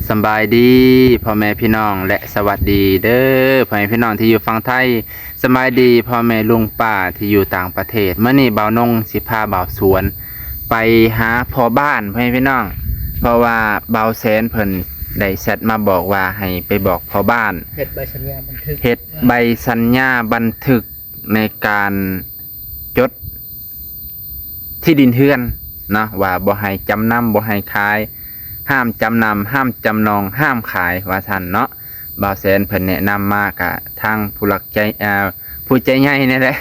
สบายดีพ่อแม่พี่น้องและสวัสดีเด้อพ่อแม่พี่น้องที่อยู่ฝั่งไทยสบายดีพ่อแม่ลุงป้าที่อยู่ต่างประเทศเมื่อนี้บ่าวนงสิพาบ่าวสวนไปหาพ่อบ้านพ่อแม่พี่น้องเพราะว่าบ่าวแสนเพิ่นได้แชทมาบอกว่าให้ไปบอกพ่อบ้านเฮ็ดใบสัญญาบันทึกเฮ็ดใบสัญญาบันทึกในการจดที่ดินเฮือนเนาะว่าบ่ให้จำนำบ่ให้ขายห้ามจำนำห้ามจำนองห้ามขายว่าท่านเนาะบ่าวแสนเพิ่นแนะนำมากะทางผู้หลักใจผู้ใจใหญ่นี่แหละ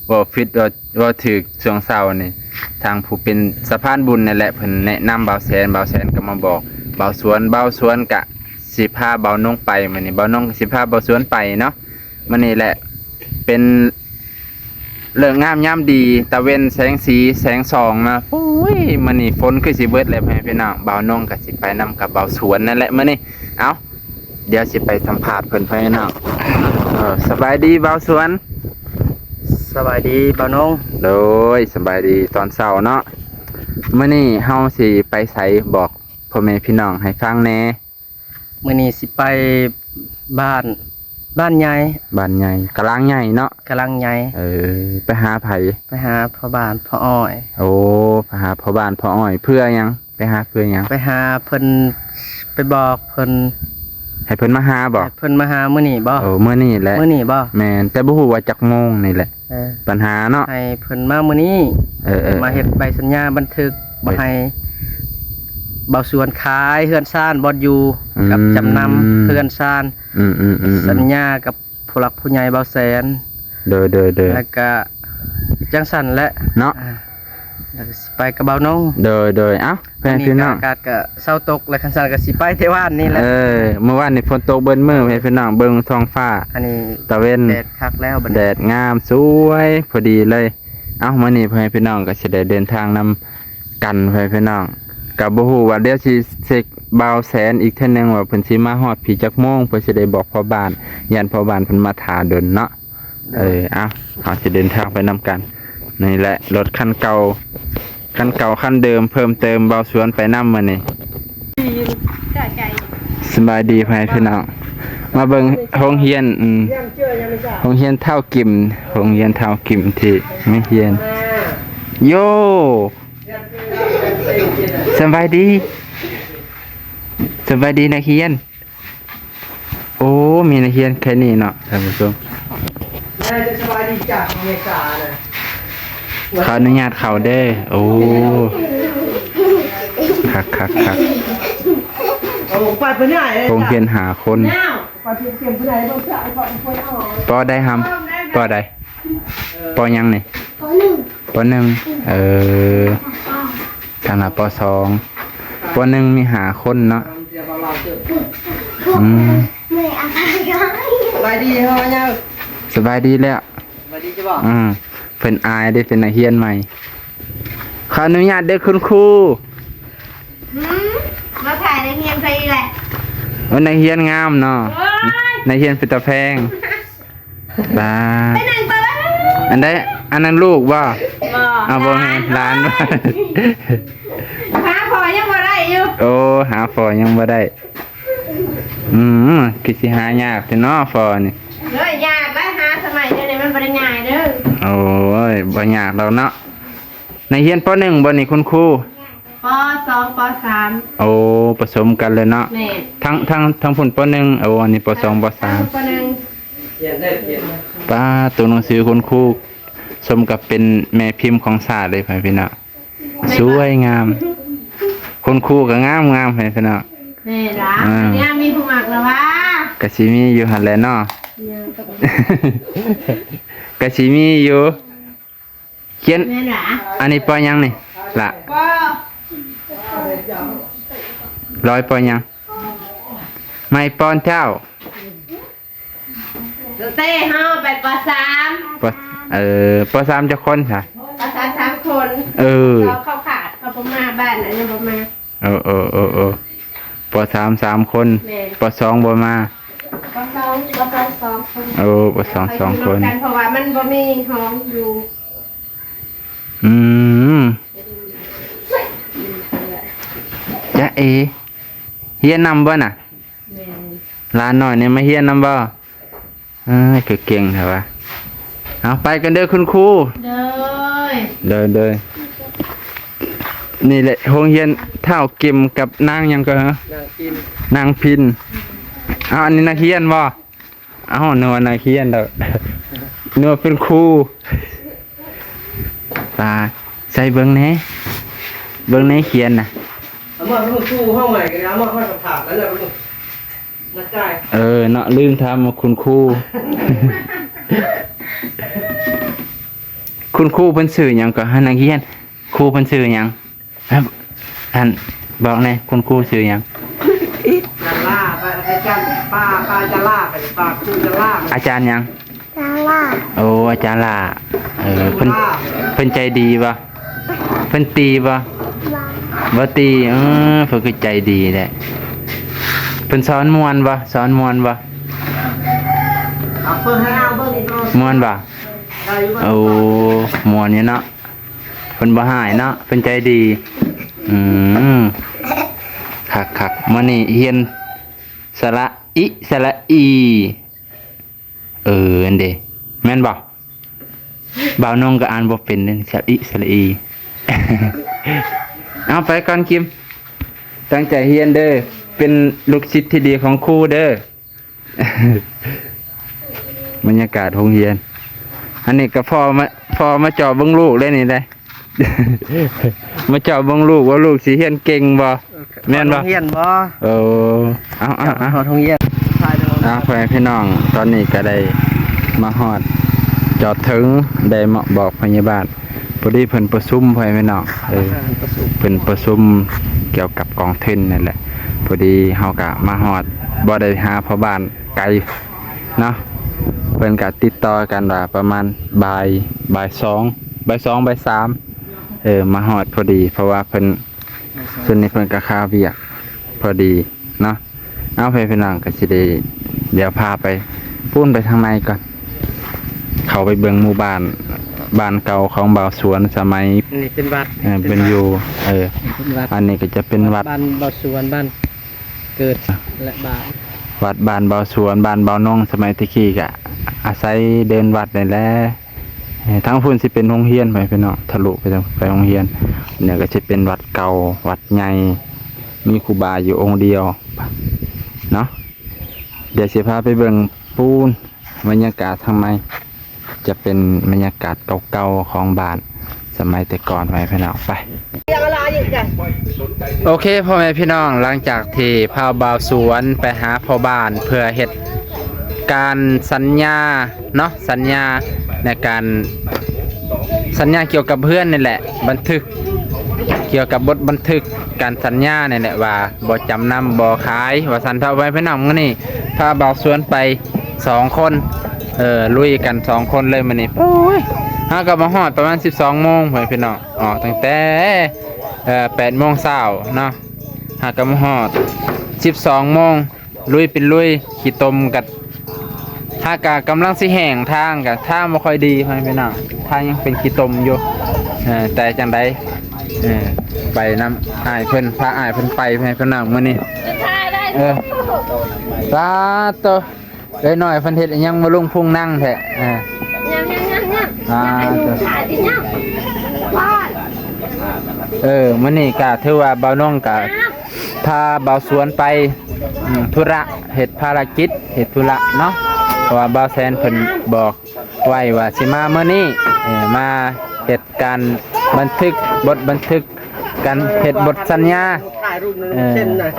บ่ผิดบ่ถูกช่วงเช้านี่ทางผู้เป็นสะพานบุญนี่แหละเพิ่นแนะนำบ่าวแสนก็มาบอกบ่าวสวนกะสิพาบ่าวนงไปมื้อนี้บ่าวนงสิพาบ่าวสวนไปเนาะมื้อนี้แหละเป็นเรื่องงามยามดีตะเวนแสงสีแสงส่องมาโอ้ยมื้อนี้ฝนคือสิเบิดแล้วพี่น้องบ่าวนงก็สิไปนำกับบ่าวสวนนั่นแหละมื้อนี้เอ้าเดี๋ยวสิไปสัมภาษณ์เพิ่นพี่น้องสบายดีบ่าวสวนสบายดีบ่าวนงโดยสบายดีตอนเช้าเนาะมื้อนี้เฮาสิไปไสบอกพ่อแม่พี่น้องให้ฟังแหน่มื้อนี้สิไปบ้านใหญ่บ้านใหญ่กะลางใหญ่เนาะกำลังใหญ่ไปหาไผไปหาพ่อบ้านพ่ออ้อยโอ้ไปหาพ่อบ้านพ่ออ้อยเพื่อหยังไปหาเพื่อหยังไปหาเพิ่นไปบอกเพิ่นให้เพิ่นมาหาบ่เพิ่นมาหามื้อนี้บ่มื้อนี้แหละมื้อนี้บ่แม่นแต่บ่ฮู้ว่าจักโมงนี่แหละปัญหาเนาะให้เพิ่นมามื้อนี้มาเฮ็ดใบสัญญาบันทึกบ่ให้บ่าวสวนขายเฮือนซ่านบ่อยู่กับจำนำเฮือนซ่านสัญญากับผู้หลักผู้ใหญ่บ่าวแสนโดยแล้วก็จังสั่นแหละเนาะไปกับบ่าวนงโดยเอ้าเพื่อนพี่น้องอากาศก็เช้าตกแล้วคันสั่นก็สิไปเทวานนี่แหละเมื่อวานนี่ฝนตกเบิ่นมื้อพี่น้องเบิ่งท้องฟ้าอันนี้ตะเวนแดดคักแล้วแดดงามสวยพอดีเลยเอ้ามื้อนี้เพื่อนพี่น้องก็สิได้เดินทางนำกันเพื่อนพี่น้องก็บ่ฮู้ว่าเดี๋ยวสิเช็คบ่าวแสนอีกเทื่อนึงว่าเพิ่นสิมาฮอดพี่จักโมงเพิ่นสิได้บอกพ่อบ้านยันพ่อบ้านเพิ่นมาท่าดนเนาะเอ้าเฮาสิเดินทางไปนำกันนี่แหละรถคันเก่าคันเดิมเพิ่มเติมบ่าวสวนไปนำมื้อนี้สบายดีพี่น้องมาเบิ่งโรงเรียนโรงเรียนเท่ากิมโรงเรียนเท่ากิมที่ไม่เรียนโยสบายดีนักเรียนโอ้มีนักเรียนแค่นี้เนาะท่านผู้ชมสบายดีจากอเมริกาเลยขออนุญาตเข้าเด้อโอ้คักคงเพียนหาคนปอได้ทำปอได้ปอยังนี่ปอหนึ่งขนาดปสองปอหนึ่งมีหาคนเนาะสบายดีเหรอเนี่ยสบายดีแล้วสบายดีใช่ป่ะเป็นอายได้เป็นนักเรียนใหม่ขออนุญาตเด้อคุณครูมาถ่ายในเฮียนใครแหละวันนักเรียนงามเนาะนักเรียนเป็นตาแพงบ้าอันนั้นลูกบ่เอาบ่ให้ร้านบ่หาพอยังบ่ได้อยู่โอ้หาฟอยังบ่ได้คิดสิหายากแต่เนาะฟอนี่เด้อยากแล้วหาสมัยนี้มันบ่ได้ง่ายเด้อโอ้ยบ่ยากแล้วเนาะในเรียนป .1 บ่นี่คุณครูป .2 ป .3 โอ้ผสมกันเลยเนาะทั้งพุ่นป .1 โอ้อันนี้ป .2 ป .3 ป .1 ป้าตัวหนังสือคุณครูสมกับเป็นแม่พิมพ์ของศาสตร์เลยพี่น้องสวยงามคุณครูก็งามพี่น้องนี่ล่ะเนี่ยมีผู้มักแล้ววะกะสิมีอยู่หั่นแหละเนาะกะสิมีอยู่เขียนอันนี้ปอยังนี่ล่ะร้อยปอยังไม่ปอนเจ้าเต้เฮาไปป .3 ป .3 จะคนค่ะป .3 3 คนเขาขาดเขาบ่มาบ้านอันนี้บ่มาป .3 3 คนป .2 บ่มาป .2 2 คนป .2 2 คนเพราะว่ามันบ่มีห้องอยู่จ๊ะเอ เฮียนนำบ่น่ะ แม่น หลานน้อยเนี่ยมาเฮียนนำบ่คือเก่งแท้วะเอาไปกันเด้อคุณครู เด้อ เด้อนี่แหละโรงเรียนเท่าเก็มกับนางหยังก็ฮะ นางกิน นางพินเอาอันนี้นักเรียนบ่เอาหนูว่านักเรียนเด้อ หนูว่าเป็นครูตาใส่เบิ่งแหน่เบิ่งแหน่เขียนน่ะ เอามาลูกสู้ห้องใหม่กันนะมาห้องถามแล้วลูกมาจ่าย เนาะลืมถามว่าคุณครู คุณครูเพิ่นชื่อหยังก็ให้นักเรียนครูเพิ่นชื่อหยังครับอันบอกแหน่คุณครูชื่อหยัง จะล่าไปอาจารย์ป้าจะล่าไปป้าครูจะล่า อาจารย์หยัง จ้าว่า โอ้อาจารย์ล่ะเพิ่นใจดีบ่เพิ่นตีบ่บ่ตีเพิ่นคือใจดีแหละเพิ่นสอนม่วนบ่สอนม่วนบ่ เอาเพิ่งให้เอาเพิ่งอีกรอบ ม่วนบ่ ได้อยู่บ้าง โอ้ม่วนอยู่เนาะเพิ่นบ่หายเนาะเพิ่นใจดีคักๆมื้อนี้เรียนสระอิสระอีอันเด้แม่นบ่บ่าวนงก็อ่านบ่เป็นเด้สระอิสระอี เอาไปก่อนคิมตั้งใจเรียนเด้อเป็นลูกศิษย์ที่ดีของครูเด้อ บรรยากาศโรงเรียนอันนี้ก็พอมาเจาะเบิ่งลูกเลยนี่ได้ มาเจาะเบิ่งลูกว่าลูกสิเรียนเก่งบ่แม่นบ่ เฮียนบ่ เอา ขอทงเฮียนทายเด้อ พ่อแม่พี่น้องตอนนี้ก็ได้มาฮอดจอดถึงได้มาบอกพยาบาลพอดีเพิ่นประชุมพ่อแม่พี่น้องเพิ่นประชุมเกี่ยวกับกองทุนนั่นแหละพอดีเฮาก็มาฮอดบ่ได้หาพ่อบ้านไกลเนาะเพิ่นก็ติดต่อกันว่าประมาณบ่าย2บ่าย3มาฮอดพอดีเพราะว่าเพิ่นนี่เพิ่นก็ค่าเวียกพอดีเนาะเอาไปพี่น้องก็สิได้เดี๋ยวพาไปปุ้นไปทางในก่อนเข้าไปเบิ่งหมู่บ้านเก่าของบ่าวสวนสมัย นี่เป็นวัด เป็นอยู่เป็นวัด อันนี้ก็จะเป็นวัด บ้านบ่อสวนบ้านเกิดและบ้าน วัดบ้านบ่าวสวนบ้านบ่าวนงสมัยตะกี้ก็อาศัยเดินวัดนี่แหละทั้งพุ่นสิเป็นโรงเรียนไปพี่น้องทะลุไปโรงเรียนเนี่ยก็จะเป็นวัดเก่าวัดใหญ่มีครูบาอยู่องค์เดียวเนาะเดี๋ยวสิพาไปเบิ่งปูนบรรยากาศทำไมจะเป็นบรรยากาศเก่าๆของบ้านสมัยแต่ก่อนไปพี่น้องไปโอเคพ่อแม่พี่น้องหลังจากที่พาบ่าวสวนไปหาพ่อบ้านเพื่อเฮ็ดการสัญญาเนาะสัญญาในการสัญญาเกี่ยวกับเพื่อนนี่แหละบันทึกเกี่ยวกับบทบันทึกการสัญญานี่แหละว่าบ่จำนำบ่ขายว่าสันเท่าไว้พี่น้องมื้อนี้พาบ่าวสวนไป2คนลุยกัน2คนเลยมื้อนี้โอ้ยเฮาก็มาฮอดประมาณ 12 โมงพี่น้องออกตั้งแต่8 โมงเช้าเนาะเฮาก็มาฮอด 12 โมงลุยเป็นลุยขี้ตมกัดถ้ากะกำลังสิแห้งทางกะทางบ่ค่อยดีพี่น้องทางยังเป็นขี้ตมอยู่แต่จังไดไปน้ำอ้ายเพิ่นพาอ้ายเพิ่นไปให้เพิ่นนั่งมื้อนี้ปลาโตเอ้ยน้อยเพิ่นเฮ็ดอิหยังมาลุงพุ่งนั่งแท้ยังถ่ายดิยังบ้าน มื้อนี้ก็ถือว่าบ่าวน้องก็พาบ่าวสวนไปธุระเฮ็ดภารกิจเฮ็ดธุระเนาะเพราะว่าบ่าวแซนเพิ่นบอกไว้ว่าสิมามื้อนี้มาเฮ็ดการบันทึกบทบันทึกการเฮ็ดบทสัญญาถ่ายรูปนึงเส้นน่ะ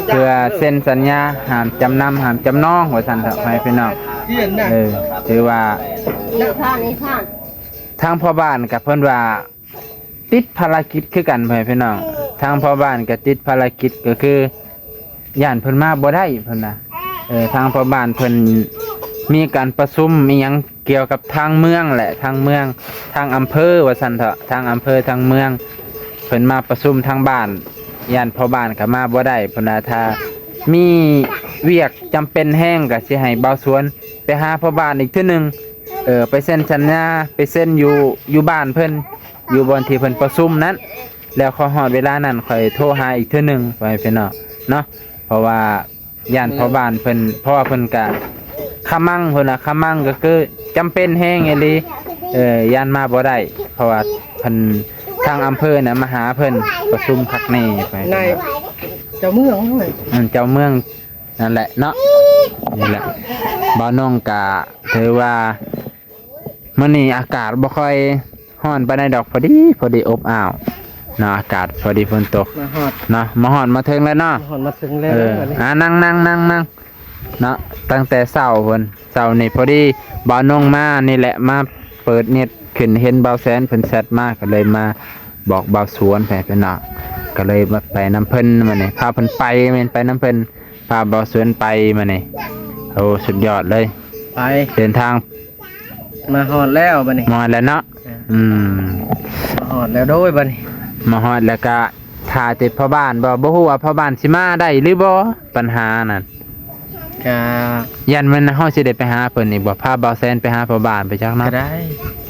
เพื่อเซ็นสัญญาห้ามจำนำห้ามจำนองว่าซั่นเถอะให้พี่น้อง เฮียนน่ะ ถือว่า นี่ท่าน ทางพ่อบ้านกับเพิ่นว่าติดภารกิจคือกันพี่น้องทางพ่อบ้านก็ติดภารกิจก็คือย่านเพิ่นมาบ่ได้เพิ่นน่ะทางพ่อบ้านเพิ่นมีการประชุมมีหยังเกี่ยวกับทางเมืองแหละทางเมืองทางอำเภอว่าซั่นเถอะทางอำเภอทางเมืองเพิ่นมาประชุมทางบ้านย่านพ่อบ้านก็มาบ่ได้เพิ่นว่าถ้ามีเวียกจำเป็นแห้งก็สิให้บ่าวสวนไปหาพ่อบ้านอีกเทื่อนึงไปเซ็นสัญญาไปเซ็นอยู่บ้านเพิ่นอยู่บนที่เพิ่นประชุมนั้นแล้วขอฮอดเวลานั้นค่อยโทรหาอีกเทื่อนึงไปพี่น้องเนาะ เพราะว่าย่านพ่อบ้านเพิ่นเพราะว่าเพิ่นก็ขมั่งเพิ่นน่ะขมั่งก็คือจำเป็นแฮงอีหลีย่านมาบ่ได้เพราะว่าเพิ่นทางอำเภอน่ะมาหาเพิ่นประชุมคักแน่ไป นายเจ้าเมืองเลย เจ้าเมืองนั่นแหละเนาะนี่แหละบ่าวน้องก็ถือว่ามื้อนี้อากาศบ่ค่อยร้อนปานใดดอกพอดีอบอ้าวเนาะอากาศพอดีฝนตก มาฮอด เนาะมาฮอดมาถึงแล้วเนาะ มาถึงแล้ววันนี้ นั่งเนาะตั้งแต่เช้าเพิ่นเช้านี่พอดีบ่าวน้องมานี่แหละมาเปิดเน็ตขึ้นเห็นบ่าวแสนเพิ่นแชทมาก็เลยมาบอกบ่าวสวนไปเนาะก็เลยมาไปน้ำเพิ่นมานี่พาเพิ่นไปแม่นไปน้ำเพิ่นพาบ่าวสวนไปมานี่โอ้สุดยอดเลย ไป เดินทาง มาฮอดแล้วบัดนี้ มาแล้วเนาะอืม มาฮอดแล้วโดยบัดนี้ มาฮอดแล้วก็ถ่าติดพ่อบ้านบ่ฮู้ว่าพ่อบ้านสิมาได้หรือบ่ปัญหานั่น ก็ ยันมันเฮาสิได้ไปหาเพิ่นนี่บ่พาบ่าวแซนไปหาพ่อบ้านไปจัก ก็ เนาะ ได้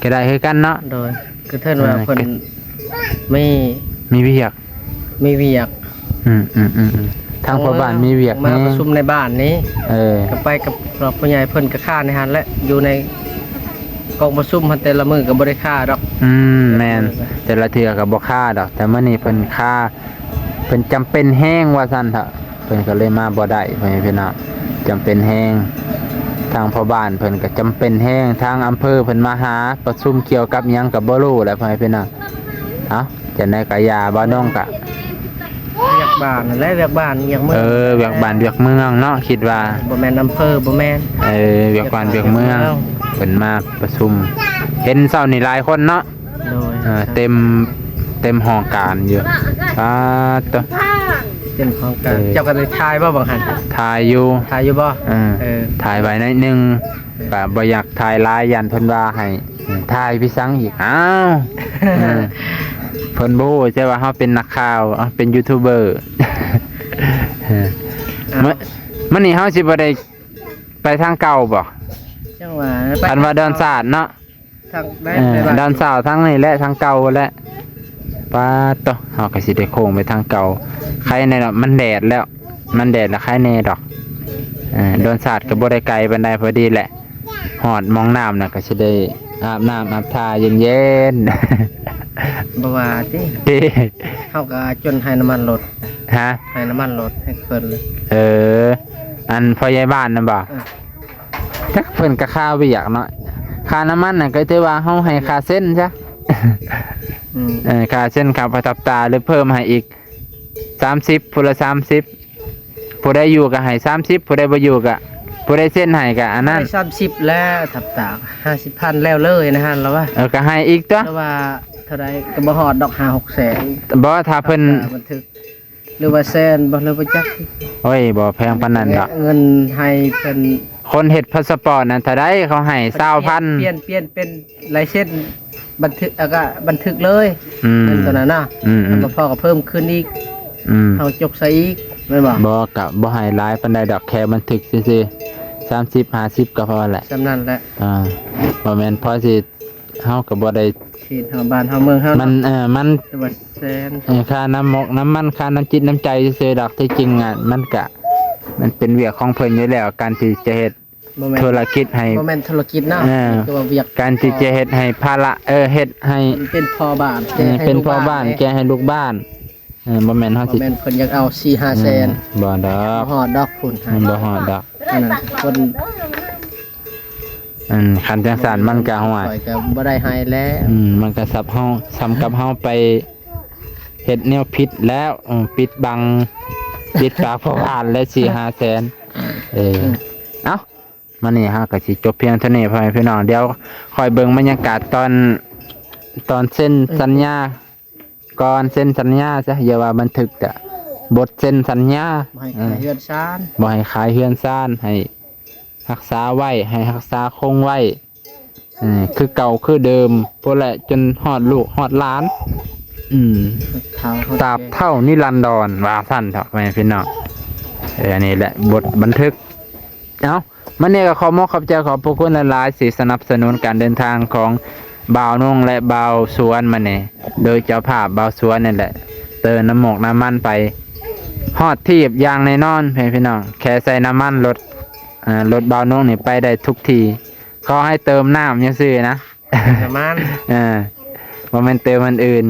ก็ได้คือกันเนาะ โดยคือเทินว่าเพิ่นไม่ มีเวียก มีเวียก ทางพ่อบ้านมีเวียก มา นี่ ประชุมในบ้านนี้ ก็ไปกับครอบผู้ใหญ่เพิ่นก็ค่าในหันและอยู่ในกองประชุมหันแต่ละมื้อก็บ่ได้ค่าดอก แม่นแต่ละเทื่อก็บ่ค่าดอกแต่มื้อนี้เพิ่นค่าเพิ่นจำเป็นแฮงว่าซั่นเถอะเพิ่นก็เลยมาบ่ได้พ่อแม่พี่น้องจำเป็นแฮงทางพ่อบ้านเพิ่นก็จำเป็นแฮงทางอำเภอเพิ่นมาหาประชุมเกี่ยวกับหยังก็บ่รู้แหละพ่อแม่พี่น้องเอ้าจังได๋ก็อย่าบ่น้องก็ เวียกบ้านนั่นแหละเวียกบ้านเวียกเมือง เวียกบ้านเวียกเมืองเนาะคิดว่า บ่แม่นอำเภอบ่แม่น เวียกบ้านเวียกเมืองเพิ่นมาประชุมเห็นเช้านี่หลายคนเนาะ โดย เต็มห้องการอยู่ตัว เป็นของการเจ้าก็ได้ทายบ่บางหัน ถ่ายอยู่ ทายอยู่บ่ ถ่ายไว้หน่อยหนึงก็บ่อยากถ่ายหลายยันเพิ่นว่าให้ถ่ายพี่สังอีกอ้าวเพิ่นบ่ฮู้ใช่ว่าเฮาเป็นนักข่าวเป็นยูทูบเบอร์มื้อนี้เฮาสิบ่ได้ไปทางเก่าบ่ จังหว่า อันว่าดอนศาสตร์เนาะ ทางได้ ดอนศาสตร์ทั้งนี้และทางเก่าแหละป้าตเฮาก็สิได้โค้งไปทางเก่าใครในดอกมันแดดแล้วใครแน่ดอกดอนศาสตร์ก็บ่ได้ไกลปานใดพอดีแหละฮอดมองน้ำน่ะก็สิได้อาบน้ำอาบท่าเย็นๆ บ่ว่าติเฮาก็จนให้น้ำมันลด ฮะ ให้น้ำมันลดให้เพิ่นเลย อันพ่อใหญ่บ้านนั่นบ่จักเพิ่นก็ค่าเวียกเนาะค่าน้ำมันน่ะก็ถือว่าเฮาให้ค่าเส้นซะค่าเส้นค่าประทับตาหรือเพิ่มให้อีก30ผู้ละ30ผู้ใดอยู่ก็ให้30ผู้ใดบ่อยู่ก็ผู้ใดเส้นให้ก็อันนั้น ได้30แล้วทับตาก50,000แล้วเลยนะฮะแล้วว่า ก็ให้อีกตัว แต่ว่าเท่าใดก็บ่ฮอดดอก5-6แสน บ่ถ้าเพิ่น บันทึกหรือว่าแสนบ่หรือว่าจัก โอ้ยบ่แพงปานนั้นดอก เงินให้เพิ่น คนเฮ็ดพาสปอร์ตนั่นถ้าได้เขาให้ 20,000 เปลี่ยนเป็นลายเส้นบันทึกแล้วก็บันทึกเลยเงินตัวนั้นน่ะแล้วพอก็เพิ่มขึ้นอีกเอาจกใส่อีกแม่นบ่ บ่ก็บ่ให้หลายปานใดดอกแค่บันทึกซื่อๆ30 50ก็พอแหละ สำนั้นแหละ บ่แม่นพอสิเฮาก็บ่ได้ ที่เฮาบ้านเฮาเมืองเฮา มันมัน แต่ว่าแสน ค่าน้ำมกน้ำมันค่าน้ำจิตน้ำใจซื่อๆดอกที่จริงอ่ะมันเป็นเวียกของเพิ่นอยู่แล้วการที่จะเฮ็ด บ่แม่น ธุรกิจให้ บ่แม่นธุรกิจนะคือว่าเวียก การที่จะเฮ็ดให้ภาระเฮ็ดให้ เป็นพ่อบ้าน เป็นพ่อบ้านแกให้ลูกบ้านบ่แม่นเฮา บ่ สิ แม่นเพิ่นอยากเอา 4-5 แสน บ่ดอก ฮอดดอกพุ่นให้ มันบ่ฮอดดอก อันนั้นคน คันจังซั่นมันก็ฮ้วย ข่อยก็บ่ได้ให้แล้ว มันก็สับเฮาซ้ำกับเฮาไปเฮ็ดแนวผิดแล้วปิดบังปิดปากพ่อบ้านและ 4-5 แสนเอ้ามื้อนี้ฮะก็สิจบเพียงเท่านี้พ่อแม่พี่น้องเดี๋ยวค่อยเบิ่งบรรยากาศตอนเซ็นสัญญาก่อนเซ็นสัญญาซะอย่าว่าบันทึกอะบทเซ็นสัญญา บ่ให้ขายเฮือนชาน บ่ให้ขายเฮือนซ่านให้รักษาไว้ให้รักษาคงไว้คือเก่าคือเดิมพุ่นแหละจนฮอดลูกฮอดหลานตราบเท่านิรันดรว่าซั่นเถาะแม่พี่น้องอันนี้แหละบทบันทึกเอ้ามื้อนี้ก็ขอขอบใจขอบพระคุณหลายๆที่สนับสนุนการเดินทางของบ่าวนงและบ่าวสวนมานี่โดยเจ้าภาพบ่าวสวนนี่แหละเติมน้ำหมกน้ำมันไป ฮอดทีบอย่างแน่นอนพี่น้องแค่ใส่น้ำมันรถรถเบานุ่งนี่ไปได้ทุกทีก็ให้เติมน้ำยังซื่อนะ ประมาณ บ่แม่นเติมอันอื่น